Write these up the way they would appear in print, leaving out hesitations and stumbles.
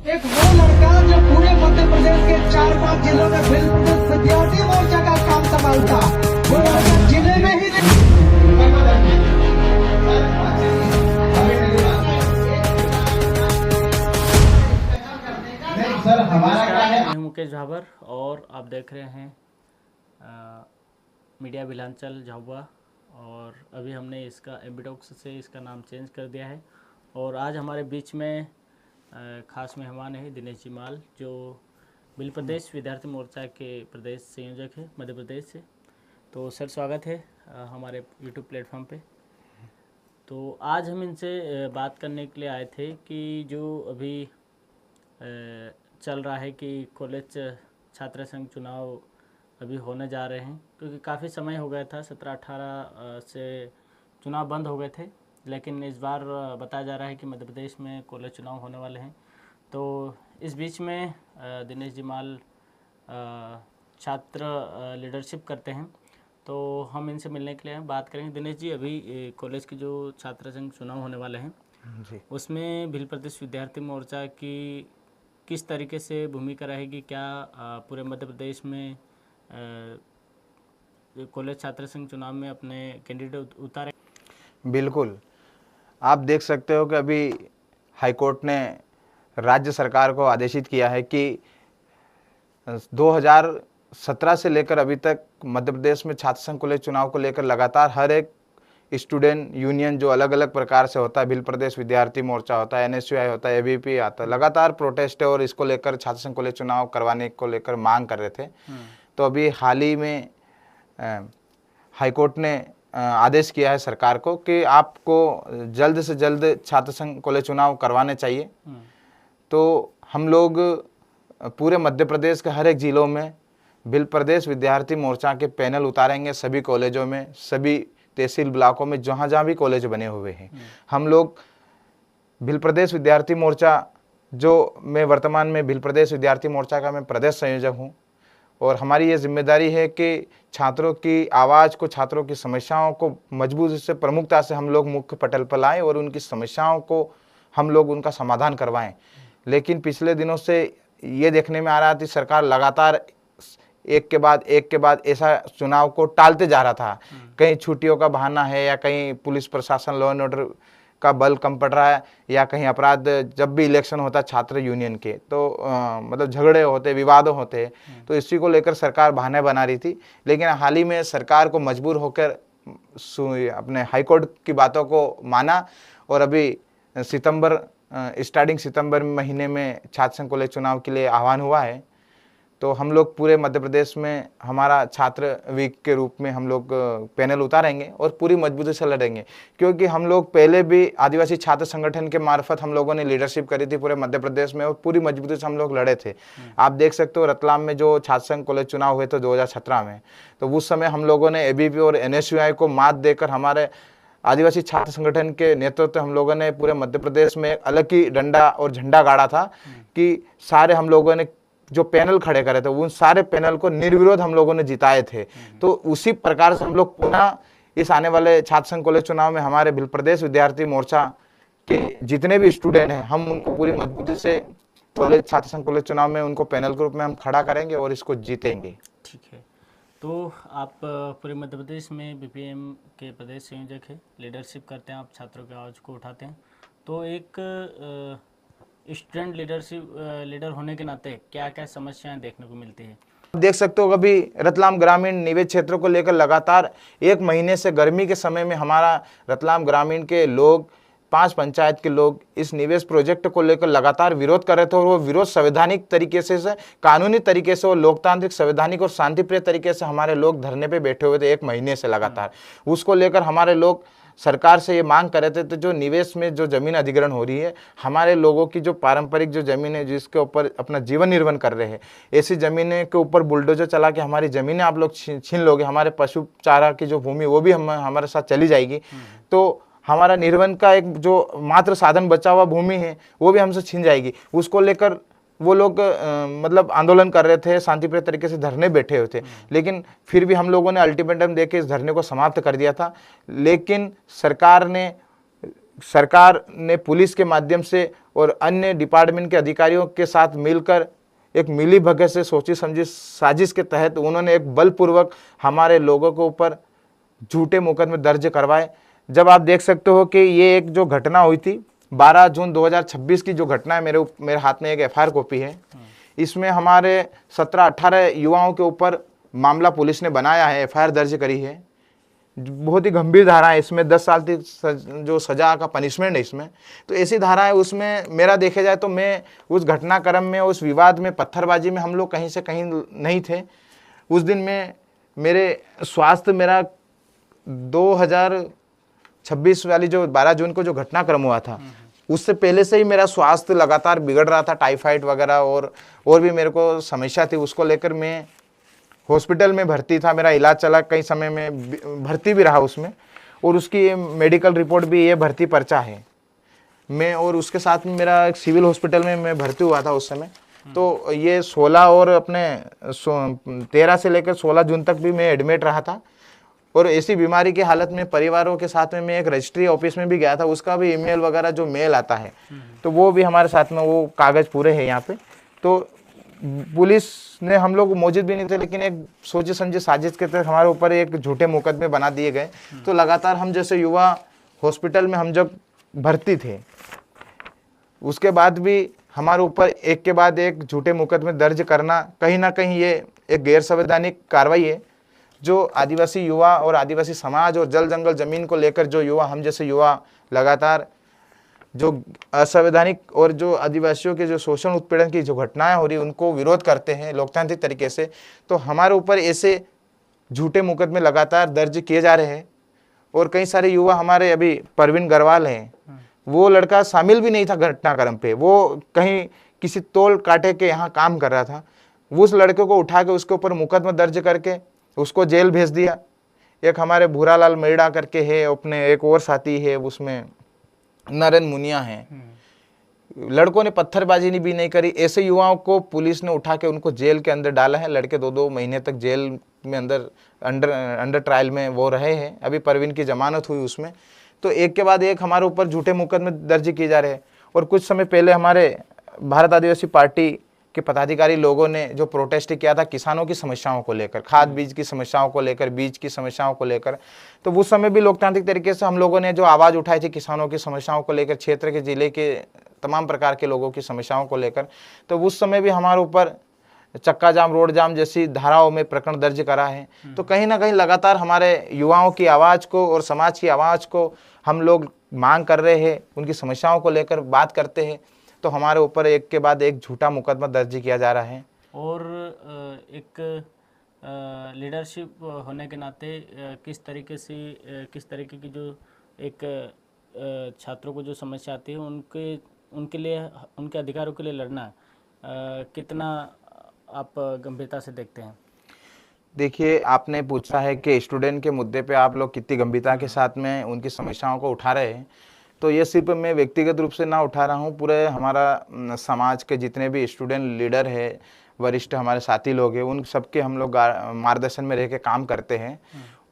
एक वो लड़का जो पूरे मध्य प्रदेश के 4-5 जिलों में बिल्कुल विद्यार्थी मोर्चा का काम संभालता, वो लड़का जिले में ही सर हमारा क्या है। मैं हूं मुकेश झाबर और आप देख रहे हैं मीडिया बिलांचल झाबुआ। और अभी हमने इसका एम्बिटॉक्स से इसका नाम चेंज कर दिया है। और आज हमारे बीच में ख़ास मेहमान है दिनेश जी माल, जो बिल प्रदेश विद्यार्थी मोर्चा के प्रदेश संयोजक है मध्य प्रदेश से। तो सर स्वागत है हमारे यूट्यूब प्लेटफॉर्म पे। तो आज हम इनसे बात करने के लिए आए थे कि जो अभी चल रहा है कि कॉलेज छात्र संघ चुनाव अभी होने जा रहे हैं, क्योंकि काफ़ी समय हो गया था, 17-18 से चुनाव बंद हो गए थे। लेकिन इस बार बताया जा रहा है कि मध्य प्रदेश में कॉलेज चुनाव होने वाले हैं। तो इस बीच में दिनेश जी माल छात्र लीडरशिप करते हैं, तो हम इनसे मिलने के लिए बात करेंगे। दिनेश जी, अभी कॉलेज के जो छात्र संघ चुनाव होने वाले हैं जी, उसमें भिल प्रदेश विद्यार्थी मोर्चा की किस तरीके से भूमिका रहेगी? क्या पूरे मध्य प्रदेश में कॉलेज छात्र संघ चुनाव में अपने कैंडिडेट उतारे? बिल्कुल। आप देख सकते हो कि अभी हाईकोर्ट ने राज्य सरकार को आदेशित किया है कि 2017 से लेकर अभी तक मध्य प्रदेश में छात्र संघ कॉलेज चुनाव को लेकर लगातार हर एक स्टूडेंट यूनियन जो अलग अलग प्रकार से होता है, भिल प्रदेश विद्यार्थी मोर्चा होता है, एनएसयूआई होता है, एबीपी आता है, लगातार प्रोटेस्ट है और इसको लेकर छात्र संघ कॉलेज चुनाव करवाने को लेकर मांग कर रहे थे। तो अभी हाल ही में हाईकोर्ट ने आदेश किया है सरकार को कि आपको जल्द से जल्द छात्र संघ कॉलेज चुनाव करवाने चाहिए। तो हम लोग पूरे मध्य प्रदेश के हर एक जिलों में भिल प्रदेश विद्यार्थी मोर्चा के पैनल उतारेंगे, सभी कॉलेजों में, सभी तहसील ब्लॉकों में, जहाँ जहाँ भी कॉलेज बने हुए हैं। हम लोग भिल प्रदेश विद्यार्थी मोर्चा, जो मैं वर्तमान में भिल प्रदेश विद्यार्थी मोर्चा का मैं प्रदेश संयोजक हूँ, और हमारी ये जिम्मेदारी है कि छात्रों की आवाज़ को, छात्रों की समस्याओं को मजबूती से, प्रमुखता से हम लोग मुख्य पटल पर लाएं और उनकी समस्याओं को हम लोग उनका समाधान करवाएं। लेकिन पिछले दिनों से ये देखने में आ रहा था कि सरकार लगातार एक के बाद ऐसा चुनाव को टालते जा रहा था। कहीं छुट्टियों का बहाना है, या कहीं पुलिस प्रशासन लॉ एंड ऑर्डर का बल कम पड़ रहा है, या कहीं अपराध, जब भी इलेक्शन होता छात्र यूनियन के तो मतलब झगड़े होते, विवाद होते, तो इसी को लेकर सरकार बहाने बना रही थी। लेकिन हाल ही में सरकार को मजबूर होकर अपने हाईकोर्ट की बातों को माना और अभी स्टार्टिंग सितंबर महीने में छात्र संघ कॉलेज चुनाव के लिए आह्वान हुआ है। तो हम लोग पूरे मध्य प्रदेश में हमारा छात्र वीक के रूप में हम लोग पैनल उतारेंगे और पूरी मजबूती से लड़ेंगे, क्योंकि हम लोग पहले भी आदिवासी छात्र संगठन के मार्फत हम लोगों ने लीडरशिप करी थी पूरे मध्य प्रदेश में, और पूरी मजबूती से हम लोग लड़े थे। आप देख सकते हो रतलाम में जो छात्र संघ कॉलेज चुनाव हुए थे 2017 में, तो उस समय हम लोगों ने एबीपी और एनएसयूआई को मात देकर हमारे आदिवासी छात्र संगठन के नेतृत्व हम लोगों ने पूरे मध्य प्रदेश में अलग ही डंडा और झंडा गाड़ा था कि सारे हम लोगों ने जो पैनल खड़े करे थे उन सारे पैनल को निर्विरोध हम लोगों ने जिताए थे। तो उसी प्रकार से हम लोग पुनः इस आने वाले छात्र संघ कॉलेज चुनाव में हमारे भिल प्रदेश विद्यार्थी मोर्चा के जितने भी स्टूडेंट हैं, हम उनको पूरी मजबूती से कॉलेज छात्र संघ कॉलेज चुनाव में उनको पैनल के रूप में हम खड़ा करेंगे और इसको जीतेंगे। ठीक है। तो आप पूरे मध्य प्रदेश में बीपीएम के प्रदेश संयोजक है, लीडरशिप करते हैं, आप छात्रों की आवाज़ को उठाते हैं। तो एक स्टूडेंट लीडर होने के नाते क्या क्या समस्याएं देखने को मिलती है? देख सकते हो अभी रतलाम ग्रामीण निवेश क्षेत्रों को लेकर लगातार 1 महीने से गर्मी के समय में हमारा रतलाम ग्रामीण के लोग, 5 पंचायत के लोग इस निवेश प्रोजेक्ट को लेकर लगातार विरोध कर रहे थे, और वो विरोध संवैधानिक तरीके से कानूनी तरीके से और लोकतांत्रिक, संवैधानिक और शांतिप्रिय तरीके से हमारे लोग धरने पे बैठे हुए थे 1 महीने से लगातार। उसको लेकर हमारे लोग सरकार से ये मांग कर रहे थे, तो जो निवेश में जो जमीन अधिग्रहण हो रही है, हमारे लोगों की जो पारंपरिक जो जमीन है, जिसके ऊपर अपना जीवन निर्वहन कर रहे हैं, ऐसी जमीनें के ऊपर बुलडोजर चला के हमारी जमीनें आप लोग छीन लोगे, हमारे पशु चारा की जो भूमि वो भी हमारे साथ चली जाएगी, तो हमारा निर्वहन का एक जो मात्र साधन बचा हुआ भूमि है वो भी हमसे छीन जाएगी। उसको लेकर वो लोग मतलब आंदोलन कर रहे थे, शांतिप्रिय तरीके से धरने बैठे हुए थे, लेकिन फिर भी हम लोगों ने अल्टीमेटम देके इस धरने को समाप्त कर दिया था। लेकिन सरकार ने पुलिस के माध्यम से और अन्य डिपार्टमेंट के अधिकारियों के साथ मिलकर एक मिली भगत से सोची समझी साजिश के तहत उन्होंने एक बलपूर्वक हमारे लोगों के ऊपर झूठे मुकदमे दर्ज करवाए। जब आप देख सकते हो कि ये एक जो घटना हुई थी 12 जून 2026 की जो घटना है, मेरे हाथ में एक एफआईआर कॉपी है। इसमें हमारे 17-18 युवाओं के ऊपर मामला पुलिस ने बनाया है, एफआईआर दर्ज करी है। बहुत ही गंभीर धारा है इसमें, 10 साल की जो सजा का पनिशमेंट है इसमें। तो ऐसी धारा है उसमें। मेरा देखे जाए तो मैं उस घटनाक्रम में, उस विवाद में, पत्थरबाजी में हम लोग कहीं से कहीं नहीं थे। उस दिन में मेरे स्वास्थ्य, मेरा 2026 वाली जो 12 जून को जो घटनाक्रम हुआ था उससे पहले से ही मेरा स्वास्थ्य लगातार बिगड़ रहा था, टाइफाइड वगैरह और भी मेरे को समस्या थी। उसको लेकर मैं हॉस्पिटल में भर्ती था, मेरा इलाज चला, कई समय में भर्ती भी रहा उसमें, और उसकी मेडिकल रिपोर्ट भी, ये भर्ती पर्चा है मैं। और उसके साथ में मेरा एक सिविल हॉस्पिटल में मैं भर्ती हुआ था उस समय। तो ये 16 और अपने 13 से लेकर 16 जून तक भी मैं एडमिट रहा था। और ऐसी बीमारी की हालत में परिवारों के साथ में मैं एक रजिस्ट्री ऑफिस में भी गया था, उसका भी ईमेल वगैरह जो मेल आता है तो वो भी हमारे साथ में, वो कागज़ पूरे हैं यहाँ पे। तो पुलिस ने, हम लोग मौजूद भी नहीं थे, लेकिन एक सोचे समझे साजिश के तहत हमारे ऊपर एक झूठे मुकदमे बना दिए गए। तो लगातार हम जैसे युवा हॉस्पिटल में हम जब भर्ती थे, उसके बाद भी हमारे ऊपर एक के बाद एक झूठे मुकदमे दर्ज करना, कहीं ना कहीं ये एक गैर संवैधानिक कार्रवाई है जो आदिवासी युवा और आदिवासी समाज और जल जंगल जमीन को लेकर जो युवा, हम जैसे युवा लगातार जो असंवैधानिक और जो आदिवासियों के जो शोषण उत्पीड़न की जो घटनाएं हो रही उनको विरोध करते हैं लोकतांत्रिक तरीके से। तो हमारे ऊपर ऐसे झूठे मुकदमे लगातार दर्ज किए जा रहे हैं। और कई सारे युवा, हमारे अभी परवीन गरवाल हैं, वो लड़का शामिल भी नहीं था घटनाक्रम पे, वो कहीं किसी तोल कांटे के यहाँ काम कर रहा था। उस लड़के को उठा के उसके ऊपर मुकदमा दर्ज करके उसको जेल भेज दिया। एक हमारे भूरालाल मेड़ा करके है, अपने एक और साथी है, उसमें नरेंद्र मुनिया है। लड़कों ने पत्थरबाजी भी नहीं करी, ऐसे युवाओं को पुलिस ने उठा के उनको जेल के अंदर डाला है। लड़के 2-2 महीने तक जेल में अंडर ट्रायल में वो रहे हैं। अभी परवीन की जमानत हुई उसमें। तो एक के बाद एक हमारे ऊपर झूठे मुकदमे दर्ज किए जा रहे हैं। और कुछ समय पहले हमारे भारत आदिवासी पार्टी के पदाधिकारी लोगों ने जो प्रोटेस्ट किया था किसानों की समस्याओं को लेकर, खाद बीज की समस्याओं को लेकर, बीज की समस्याओं को लेकर, तो उस समय भी लोकतांत्रिक तरीके से हम लोगों ने जो आवाज़ उठाई थी किसानों की समस्याओं को लेकर, क्षेत्र के जिले के तमाम प्रकार के लोगों की समस्याओं को लेकर, तो उस समय भी हमारे ऊपर चक्का जाम, रोड जाम जैसी धाराओं में प्रकरण दर्ज करा है। तो कहीं ना कहीं लगातार हमारे युवाओं की आवाज़ को और समाज की आवाज़ को हम लोग मांग कर रहे हैं, उनकी समस्याओं को लेकर बात करते हैं, तो हमारे ऊपर एक के बाद एक झूठा मुकदमा दर्ज किया जा रहा है। और एक लीडरशिप होने के नाते किस तरीके की जो एक छात्रों को जो समस्या आती है उनके लिए, उनके अधिकारों के लिए लड़ना कितना आप गंभीरता से देखते हैं? देखिए, आपने पूछा है कि स्टूडेंट के मुद्दे पे आप लोग कितनी गंभीरता के साथ में उनकी समस्याओं को उठा रहे हैं। तो ये सिर्फ मैं व्यक्तिगत रूप से ना उठा रहा हूँ, पूरे हमारा समाज के जितने भी स्टूडेंट लीडर है, वरिष्ठ हमारे साथी लोग हैं, उन सबके हम लोग मार्गदर्शन में रह के काम करते हैं।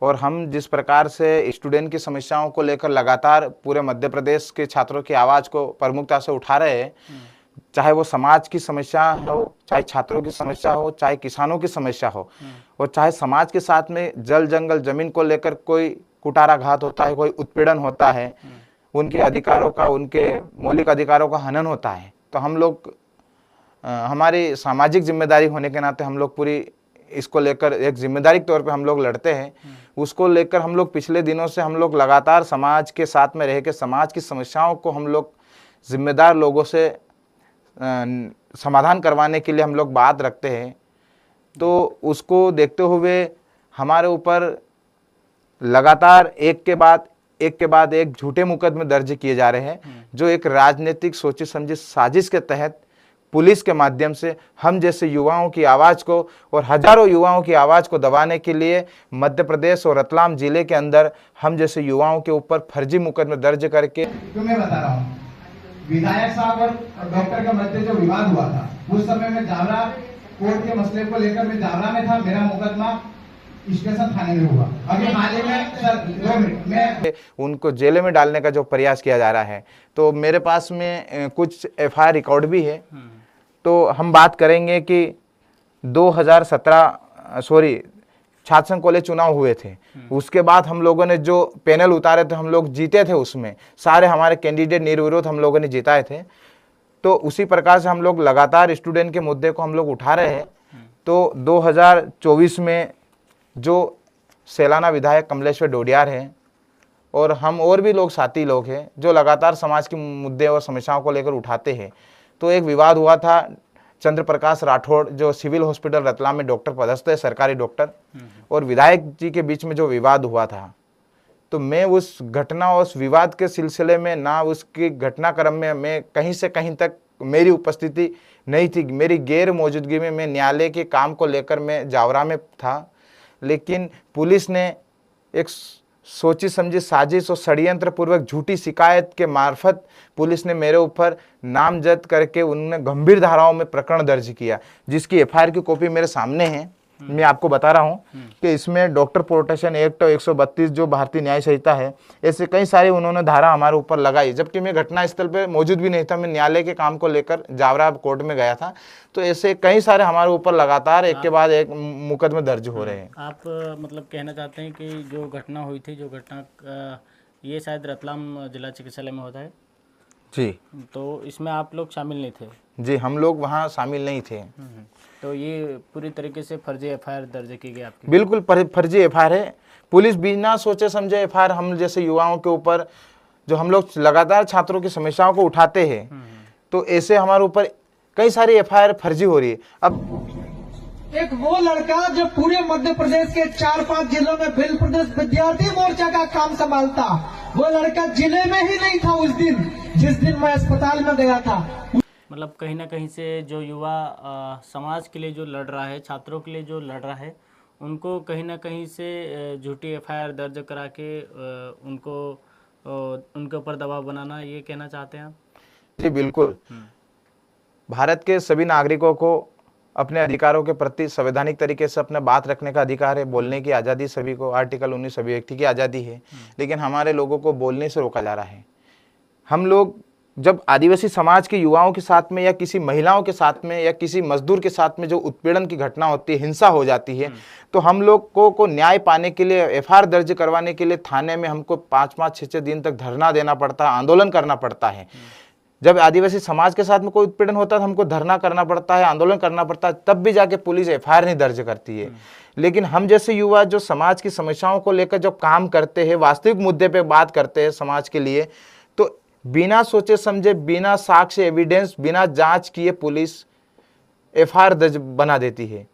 और हम जिस प्रकार से स्टूडेंट की समस्याओं को लेकर लगातार पूरे मध्य प्रदेश के छात्रों की आवाज़ को प्रमुखता से उठा रहे हैं, चाहे वो समाज की समस्या हो, चाहे छात्रों की समस्या हो, चाहे किसानों की समस्या हो, और चाहे समाज के साथ में जल जंगल जमीन को लेकर कोई कुटाराघात होता है, कोई उत्पीड़न होता है, उनके अधिकारों का, उनके मौलिक अधिकारों का हनन होता है, तो हम लोग हमारी सामाजिक जिम्मेदारी होने के नाते हम लोग पूरी इसको लेकर एक जिम्मेदारी के तौर पे हम लोग लड़ते हैं। उसको लेकर हम लोग पिछले दिनों से हम लोग लगातार समाज के साथ में रह के समाज की समस्याओं को हम लोग जिम्मेदार लोगों से समाधान करवाने के लिए हम लोग बात रखते हैं। तो उसको देखते हुए हमारे ऊपर लगातार एक के बाद एक झूठे मुकदमे दर्ज किए जा रहे हैं, जो एक राजनीतिक सोची समझी साजिश के तहत पुलिस के माध्यम से हम जैसे युवाओं की आवाज़ को और हजारों युवाओं की आवाज़ को दबाने के लिए मध्य प्रदेश और रतलाम जिले के अंदर हम जैसे युवाओं के ऊपर फर्जी मुकदमे दर्ज करके, तो मैं बता रहा हूँ, विधायक साहब और डॉक्टर के मध्य जो विवाद हुआ था, उस समय में जावरा कोर्ट के मसले को लेकर मैं जावरा में था। मेरा मुकदमा स्टेशन थाने में हुआ। अभी हाल ही में सर 2 मिनट में उनको जेल में डालने का जो प्रयास किया जा रहा है, तो मेरे पास में कुछ एफआईआर रिकॉर्ड भी है। तो हम बात करेंगे कि 2017 छात्र संघ कॉलेज चुनाव हुए थे, उसके बाद हम लोगों ने जो पैनल उतारे थे, हम लोग जीते थे, उसमें सारे हमारे कैंडिडेट निर्विरोध हम लोगों ने जिताए थे। तो उसी प्रकार से हम लोग लगातार स्टूडेंट के मुद्दे को हम लोग उठा रहे हैं। तो 2024 में जो सैलाना विधायक कमलेश्वर डोडियार हैं और हम और भी लोग साथी लोग हैं जो लगातार समाज के मुद्दे और समस्याओं को लेकर उठाते हैं। तो एक विवाद हुआ था, चंद्र प्रकाश राठौड़ जो सिविल हॉस्पिटल रतलाम में डॉक्टर पदस्थ है, सरकारी डॉक्टर, और विधायक जी के बीच में जो विवाद हुआ था, तो मैं उस घटना और उस विवाद के सिलसिले में ना उसकी घटनाक्रम में मैं कहीं से कहीं तक मेरी उपस्थिति नहीं थी। मेरी गैर मौजूदगी में मैं न्यायालय के काम को लेकर मैं जावरा में था, लेकिन पुलिस ने एक सोची समझी साजिश और षड्यंत्र पूर्वक झूठी शिकायत के मार्फत पुलिस ने मेरे ऊपर नामजद करके उन्होंने गंभीर धाराओं में प्रकरण दर्ज किया, जिसकी एफआईआर की कॉपी मेरे सामने है। मैं आपको बता रहा हूं कि इसमें डॉक्टर प्रोटेक्शन एक्ट 132 जो भारतीय न्याय संहिता है, ऐसे कई सारे उन्होंने धारा हमारे ऊपर लगाई, जबकि मैं घटनास्थल पे मौजूद भी नहीं था। मैं न्यायालय के काम को लेकर जावरा कोर्ट में गया था। तो ऐसे कई सारे हमारे ऊपर लगातार एक के बाद एक मुकदमे दर्ज हो रहे हैं। आप मतलब कहना चाहते हैं कि जो घटना हुई थी, जो घटना ये शायद रतलाम जिला चिकित्सालय में होता है जी, तो इसमें आप लोग शामिल नहीं थे? जी, हम लोग वहाँ शामिल नहीं थे। तो ये पूरी तरीके से फर्जी एफआईआर दर्ज की गई आपकी? बिल्कुल फर्जी एफआईआर है। पुलिस बिना सोचे समझे एफआईआर हम जैसे युवाओं के ऊपर, जो हम लोग लगातार छात्रों की समस्याओं को उठाते हैं, तो ऐसे हमारे ऊपर कई सारी एफआईआर फर्जी हो रही है। अब एक वो लड़का जो पूरे मध्य प्रदेश के 4-5 जिलों में बिल प्रदेश विद्यार्थी मोर्चा का काम संभालता, वो लड़का जिले में ही नहीं था उस दिन, जिस दिन मैं अस्पताल में गया था। मतलब कहीं ना कहीं से जो युवा समाज के लिए जो लड़ रहा है, छात्रों के लिए जो लड़ रहा है, उनको कहीं ना कहीं से झूठी एफआईआर दर्ज करा के उनके ऊपर दबाव बनाना, ये कहना चाहते हैं आप? जी बिल्कुल। भारत के सभी नागरिकों को अपने अधिकारों के प्रति संवैधानिक तरीके से अपना बात रखने का अधिकार है, बोलने की आज़ादी सभी को, आर्टिकल 19 अभिव्यक्ति की आज़ादी है, लेकिन हमारे लोगों को बोलने से रोका जा रहा है। हम लोग जब आदिवासी समाज के युवाओं के साथ में या किसी महिलाओं के साथ में या किसी मजदूर के साथ में जो उत्पीड़न की घटना होती है, हिंसा हो जाती है, तो हम लोग को न्याय पाने के लिए, एफआईआर दर्ज करवाने के लिए थाने में हमको 5-5, 6-6 दिन तक धरना देना पड़ता है, आंदोलन करना पड़ता है। जब आदिवासी समाज के साथ में कोई उत्पीड़न होता है तो हमको धरना करना पड़ता है, आंदोलन करना पड़ता है, तब भी जाके पुलिस एफआईआर नहीं दर्ज करती है। लेकिन हम जैसे युवा जो समाज की समस्याओं को लेकर जब काम करते हैं, वास्तविक मुद्दे पे बात करते हैं समाज के लिए, तो बिना सोचे समझे, बिना साक्ष्य एविडेंस, बिना जांच किए पुलिस एफआईआर दर्ज बना देती है।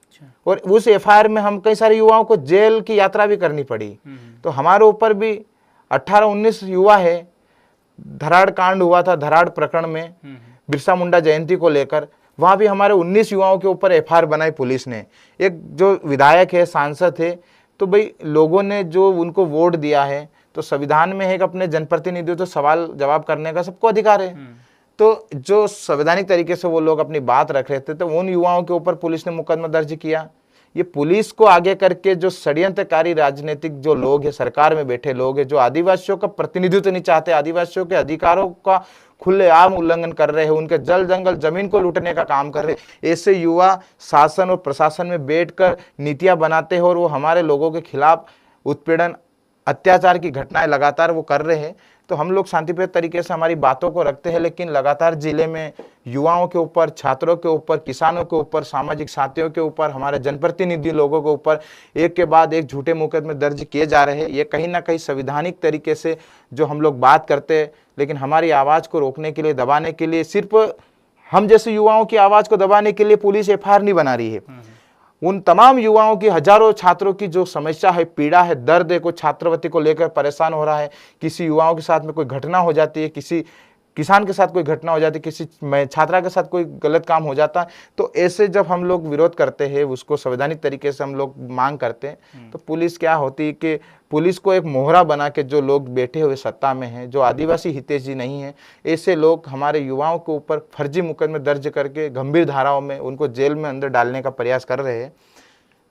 और उस एफआईआर में हम कई सारे युवाओं को जेल की यात्रा भी करनी पड़ी। तो हमारे ऊपर भी 18-19 युवा है, धराड़ कांड हुआ था, धराड़ प्रकरण में बिरसा मुंडा जयंती को लेकर, वहां भी हमारे 19 युवाओं के ऊपर एफआईआर बनाई पुलिस ने। एक जो विधायक है, सांसद है, तो भाई लोगों ने जो उनको वोट दिया है, तो संविधान में है कि अपने जनप्रतिनिधियों तो सवाल जवाब करने का सबको अधिकार है। तो जो संवैधानिक तरीके से वो लोग अपनी बात रख रहे थे, तो उन युवाओं के ऊपर पुलिस ने मुकदमा दर्ज किया। ये पुलिस को आगे करके जो षड्यंत्रकारी राजनीतिक जो लोग हैं, सरकार में बैठे लोग हैं, जो आदिवासियों का प्रतिनिधित्व नहीं चाहते, आदिवासियों के अधिकारों का खुलेआम उल्लंघन कर रहे हैं, उनके जल जंगल जमीन को लूटने का काम कर रहे हैं, ऐसे युवा शासन और प्रशासन में बैठकर नीतियां बनाते हैं और वो हमारे लोगों के खिलाफ उत्पीड़न, अत्याचार की घटनाएं लगातार वो कर रहे हैं। तो हम लोग शांतिप्रिय तरीके से हमारी बातों को रखते हैं, लेकिन लगातार जिले में युवाओं के ऊपर, छात्रों के ऊपर, किसानों के ऊपर, सामाजिक साथियों के ऊपर, हमारे जनप्रतिनिधि लोगों के ऊपर एक के बाद एक झूठे मुकदमे दर्ज किए जा रहे हैं। ये कहीं ना कहीं संवैधानिक तरीके से जो हम लोग बात करते हैं, लेकिन हमारी आवाज़ को रोकने के लिए, दबाने के लिए, सिर्फ हम जैसे युवाओं की आवाज़ को दबाने के लिए पुलिस एफआईआर नहीं बना रही है। उन तमाम युवाओं की, हजारों छात्रों की जो समस्या है, पीड़ा है, दर्द है, कोई छात्रवृत्ति को लेकर परेशान हो रहा है, किसी युवाओं के साथ में कोई घटना हो जाती है, किसी किसान के साथ कोई घटना हो जाती है, किसी छात्रा के साथ कोई गलत काम हो जाता है, तो ऐसे जब हम लोग विरोध करते हैं, उसको संवैधानिक तरीके से हम लोग मांग करते हैं, तो पुलिस क्या होती है कि पुलिस को एक मोहरा बना के जो लोग बैठे हुए सत्ता में हैं, जो आदिवासी हितैषी नहीं है, ऐसे लोग हमारे युवाओं के ऊपर फर्जी मुकदमे दर्ज करके गंभीर धाराओं में उनको जेल में अंदर डालने का प्रयास कर रहे हैं।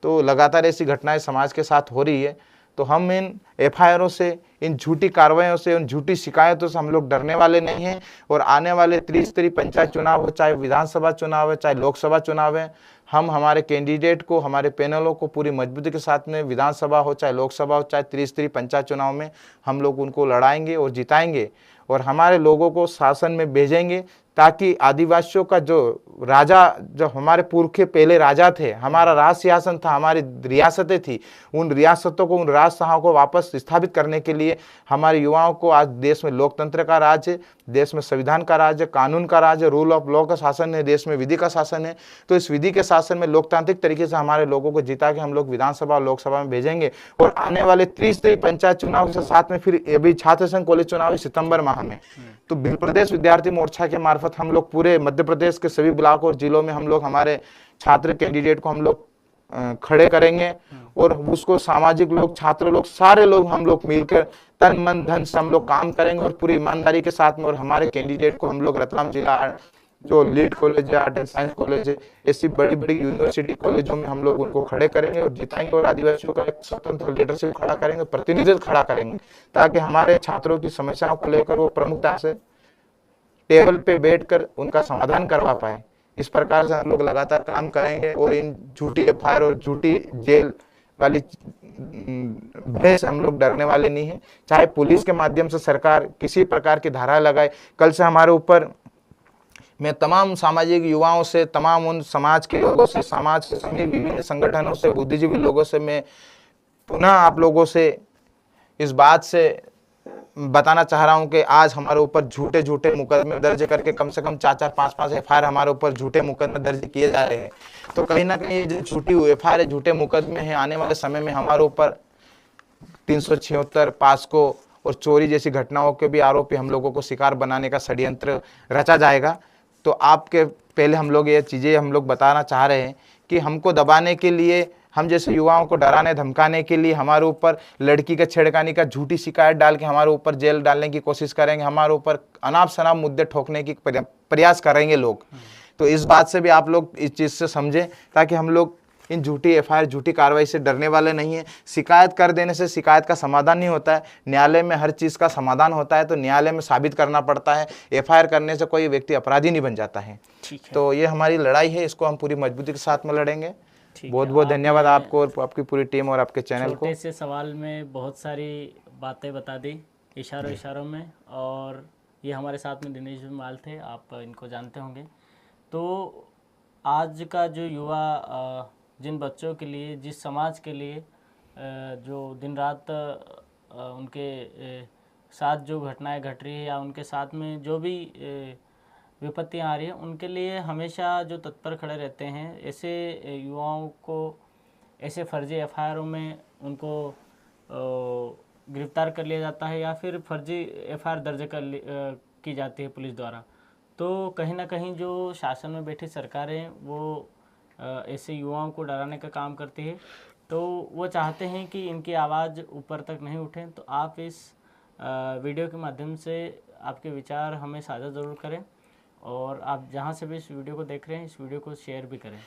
तो लगातार ऐसी घटनाएं समाज के साथ हो रही है। तो हम इन एफआईआरों से, इन झूठी कार्रवाइयों से, उन झूठी शिकायतों से हम लोग डरने वाले नहीं हैं। और आने वाले त्रिस्तरीय पंचायत चुनाव हो, चाहे विधानसभा चुनाव है, चाहे लोकसभा चुनाव है, हम हमारे कैंडिडेट को, हमारे पैनलों को पूरी मजबूती के साथ में विधानसभा हो, चाहे लोकसभा हो, चाहे त्रिस्तरीय पंचायत चुनाव में हम लोग उनको लड़ाएंगे और जिताएंगे और हमारे लोगों को शासन में भेजेंगे, ताकि आदिवासियों का जो राजा, जो हमारे पुरखे पहले राजा थे, हमारा राज सिंहासन था, हमारी रियासतें थी, उन रियासतों को, उन राजशाहों को वापस स्थापित करने के लिए हमारे युवाओं को, आज देश में लोकतंत्र का राज है, देश में संविधान का राज है, कानून का राज है, रूल ऑफ लॉ का शासन है, देश में विधि का शासन है। तो इस विधि के शासन में लोकतांत्रिक तरीके से हमारे लोगों को जिता के हम लोग विधानसभा और लोकसभा में भेजेंगे। और आने वाले त्रिस्तरीय पंचायत चुनाव के साथ में फिर अभी छात्र संघ कॉलेज चुनाव है सितंबर माह में, तो भिल प्रदेश विद्यार्थी मोर्चा के मार्फत हम लोग पूरे मध्य प्रदेश के सभी ब्लॉक और जिलों में हम लोग हमारे छात्र कैंडिडेट को हम लोग खड़े करेंगे और उसको सामाजिक लोग, छात्र लोग, सारे लोग हम लोग मिलकर तन मन धन से हम लोग काम करेंगे और पूरी ईमानदारी के साथ में। और हमारे कैंडिडेट को हम लोग रतलाम जिला जो लीड कॉलेज है, आर्ट एंड साइंस कॉलेज है, ऐसी बड़ी बड़ी यूनिवर्सिटी कॉलेजों में हम लोग उनको खड़े करेंगे और जिताएंगे और आदिवासियों का एक स्वतंत्र लीडरशिप खड़ा करेंगे, प्रतिनिधित्व खड़ा करेंगे, ताकि हमारे छात्रों की समस्याओं को लेकर वो प्रमुखता से टेबल पे बैठकर उनका समाधान करवा पाए। इस प्रकार से हम लोग लगातार काम करेंगे और इन झूठी एफआईआर और झूठी जेल वाली बहस हम लोग डरने वाले नहीं है। चाहे पुलिस के माध्यम से सरकार किसी प्रकार की धारा लगाए, कल से हमारे ऊपर, मैं तमाम सामाजिक युवाओं से, तमाम उन समाज के लोगों से, समाज के सभी विभिन्न संगठनों से, बुद्धिजीवी लोगों से मैं पुनः आप लोगों से इस बात से बताना चाह रहा हूं कि आज हमारे ऊपर झूठे झूठे मुकदमे दर्ज करके कम से कम 4-4, 5-5 एफआईआर हमारे ऊपर झूठे मुकदमे दर्ज किए जा रहे हैं। तो कहीं ना कहीं जो झूठी एफआईआर, झूठे मुकदमे हैं, आने वाले समय में हमारे ऊपर 376, पास्को और चोरी जैसी घटनाओं के भी आरोपी हम लोगों को शिकार बनाने का षड्यंत्र रचा जाएगा। तो आपके पहले हम लोग ये चीज़ें हम लोग बताना चाह रहे हैं कि हमको दबाने के लिए, हम जैसे युवाओं को डराने धमकाने के लिए हमारे ऊपर लड़की का छेड़खानी का झूठी शिकायत डाल के हमारे ऊपर जेल डालने की कोशिश करेंगे, हमारे ऊपर अनाप शनाप मुद्दे ठोकने की प्रयास करेंगे लोग। तो इस बात से भी आप लोग इस चीज़ से समझें, ताकि हम लोग इन झूठी एफआईआर, झूठी कार्रवाई से डरने वाले नहीं है। शिकायत कर देने से शिकायत का समाधान नहीं होता है, न्यायालय में हर चीज़ का समाधान होता है। तो न्यायालय में साबित करना पड़ता है, एफआईआर करने से कोई व्यक्ति अपराधी नहीं बन जाता है। तो ये हमारी लड़ाई है, इसको हम पूरी मजबूती के साथ में लड़ेंगे। बहुत बहुत धन्यवाद आपको और आपकी पूरी टीम और आपके चैनल को। छोटे से सवाल में बहुत सारी बातें बता दी इशारों में, और ये हमारे साथ में दिनेश माल थे, आप इनको जानते होंगे। तो आज का जो युवा, जिन बच्चों के लिए, जिस समाज के लिए जो दिन रात उनके साथ जो घटनाएं घट रही है या उनके साथ में जो भी विपत्तियां आ रही हैं, उनके लिए हमेशा जो तत्पर खड़े रहते हैं, ऐसे युवाओं को ऐसे फर्जी एफआईआरों में उनको गिरफ्तार कर लिया जाता है या फिर फर्जी एफआईआर दर्ज की जाती है पुलिस द्वारा। तो कहीं ना कहीं जो शासन में बैठी सरकारें वो ऐसे युवाओं को डराने का काम करती है। तो वो चाहते हैं कि इनकी आवाज़ ऊपर तक नहीं उठे। तो आप इस वीडियो के माध्यम से आपके विचार हमें साझा ज़रूर करें, और आप जहां से भी इस वीडियो को देख रहे हैं, इस वीडियो को शेयर भी करें।